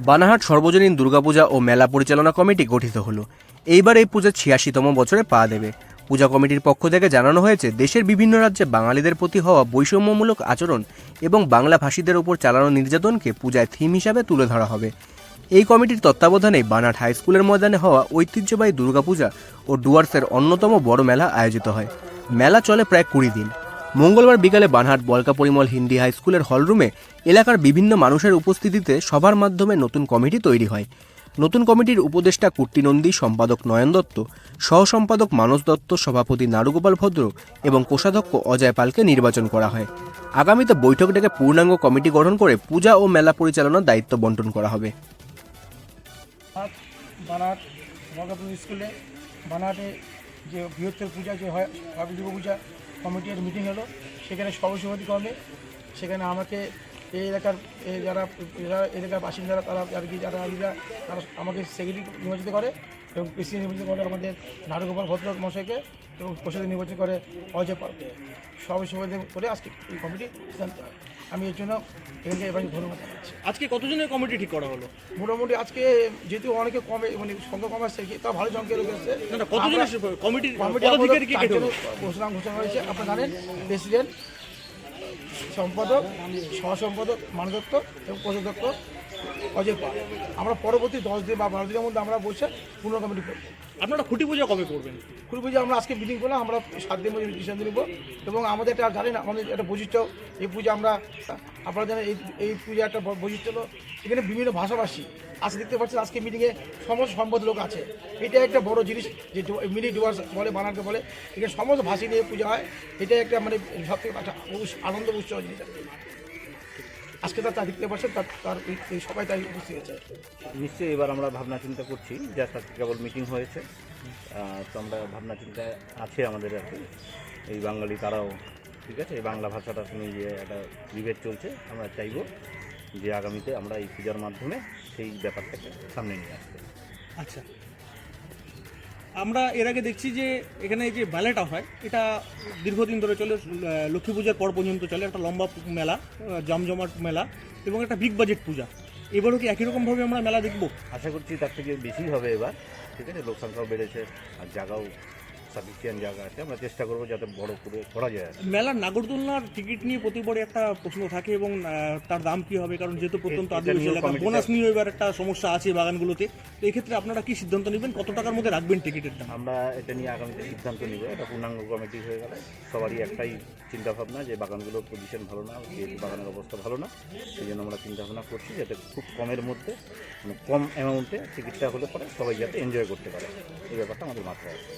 বানাহাট সর্বজনীন দুর্গাপূজা ও মেলা পরিচালনা কমিটি গঠিত হলো। এইবার এই পূজা ৮৬তম বছরে পা দেবে। পূজা কমিটির পক্ষ থেকে জানানো হয়েছে, দেশের বিভিন্ন রাজ্যে বাঙালিদের প্রতি হওয়া বৈষম্যমূলক আচরণ এবং বাংলা ভাষীদের ওপর চালানো নির্যাতনকে পূজায় থিম হিসাবে তুলে ধরা হবে। এই কমিটির তত্ত্বাবধানে বানাহাট হাই স্কুলের ময়দানে হওয়া ঐতিহ্যবাহী দুর্গাপূজা ও ডুয়ার্সের অন্যতম বড় মেলা আয়োজিত হয়। মেলা চলে প্রায় ২০ দিন। মঙ্গলবার বিকালে বানহাট বলকা পরিমল হিন্দি হাই স্কুলের হলরুমে এলাকার বিভিন্ন মানুষের উপস্থিতিতে সভার মাধ্যমে নতুন কমিটি তৈরি হয়। নতুন কমিটির উপদেষ্টা কুট্টি নন্দী, সম্পাদক নয়ন দত্ত, সহ সম্পাদক মানস দত্ত, সভাপতি নারুগোপাল ভদ্র এবং কোষাধ্যক্ষ অজয় পালকে নির্বাচন করা হয়। আগামীতে বৈঠক ডেকে পূর্ণাঙ্গ কমিটি গঠন করে পূজা ও মেলা পরিচালনার দায়িত্ব বন্টন করা হবে। বানাহাট বলকাপুর স্কুলে বানাহাটে যে বৃহত্তর পূজা যে হয় দুর্গা পূজা কমিটির মিটিং হলো, সেখানে সভাপতি কর্মে সেখানে আমাকে এই এলাকার যারা এলাকার বাসিন্দারা তারা আর কি যারা তারা আমাকে সেক্রেটারি নির্বাচিত করে এবং প্রেসিডেন্ট নির্বাচিত করে আমাদের নারুগোপাল ভদ্র মশাইকে এবং কোষাধ্যক্ষ নির্বাচিত করে অজয় পালকে। সভাপতি করে আজকে এই কমিটি সিদ্ধান্ত হয়। আমি এর জন্য এখানকে এবার ধন্যবাদ জানাচ্ছি। আজকে কতজনের কমিটি ঠিক করা হলো? মোটামুটি আজকে যেহেতু অনেকে কমে মানে সংখ্যা কম আসছে, তা ভালো সংখ্যা লোক এসেছে। কতজনের কমিটির কমিটি পদাধিকারী কে কে হলো? ঘোষণা হয়েছে। আপনারা জানেন, প্রেসিডেন্ট, সম্পাদক, সহ সম্পাদক মানস দত্ত এবং কোষাধ্যক্ষ অজয় পাল। আমরা পরবর্তী 10 দিন বা 12 দিনের মধ্যে আমরা বসে পূর্ণ কমিটি করব। আপনারা খুঁটি পূজা কবে করবেন? খুঁটি পূজা আমরা আজকে মিটিং করলাম, আমরা 7 দিনের মধ্যে ডিসিশন নেব। এবং আমাদের একটা জানেন, আমাদের একটা বৈশিষ্ট্য এই পূজা আমরা আপনারা জানেন এই পূজা একটা বৈশিষ্ট্য হলো এখানে বিভিন্ন ভাষাভাষী আজকে দেখতে পাচ্ছেন। আজকে মিটিংয়ে সমস্ত সম্পদ লোক আছে। এটা একটা বড় জিনিস যে মিনি ডুয়ার্স বলে, বানানকে বলে, এখানে সমস্ত ভাষী নিয়ে পূজা হয়। এটা একটা মানে সব থেকে একটা আনন্দ উৎসব জিনিস আজকে তা দেখতে পাচ্ছেন, তার সবাই তাই উপস্থিত আছে। নিশ্চয়ই এবার আমরা ভাবনা চিন্তা করছি, যে আজকে কেবল মিটিং হয়েছে, তো আমরা ভাবনা চিন্তা আছে আমাদের আর কি। এই বাঙালি তারাও ঠিক আছে, এই বাংলা ভাষাটা নিয়ে যে একটা ডিবেট চলছে, আমরা চাইব যে আগামীতে আমরা এই পূজার মাধ্যমে সেই ব্যাপারটাকে সামনে নিয়ে আসতে। আচ্ছা, আমরা এর আগে দেখছি যে এখানে যে মেলাটা হয় এটা দীর্ঘদিন ধরে চলে, লক্ষ্মী পূজার পর পর্যন্ত চলে। একটা লম্বা মেলা, জমজমাট মেলা এবং একটা বিগ বাজেট পূজা। এবারও কি একই রকমভাবে আমরা মেলা দেখব? আশা করছি তার থেকে বেশি হবে এবার, ঠিক আছে। লোক সংখ্যাও বেড়েছে আর জায়গাও সাফিসিয়েন্ট জায়গা আছে। আমরা চেষ্টা করবো যাতে বড় করে করা যায়। মেলার নাগরদোলনার টিকিট নিয়ে প্রতিবারে একটা প্রশ্ন থাকে এবং তার দাম কি হবে, কারণ যেহেতু প্রত্যন্ত আদিবাসী এলাকা, বোনাস নিয়ে এবার একটা সমস্যা আছে বাগানগুলোতে। তো এক্ষেত্রে আপনারা কি সিদ্ধান্ত নেবেন, কত টাকার মধ্যে রাখবেন টিকিটের দাম? আমরা এটা নিয়ে আগামীতে সিদ্ধান্ত নিব। এটা পূর্ণাঙ্গ কমিটি হয়ে গেলে সবারই একটাই চিন্তাভাবনা যে বাগানগুলোর পজিশন ভালো না, যেহেতু বাগানের অবস্থা ভালো না, সেই জন্য আমরা চিন্তাভাবনা করছি যাতে খুব কমের মধ্যে, মানে কম অ্যামাউন্টে টিকিটটা হলে পরে সবাই যাতে এনজয় করতে পারে, এই ব্যাপারটা আমাদের মাথায় আছে।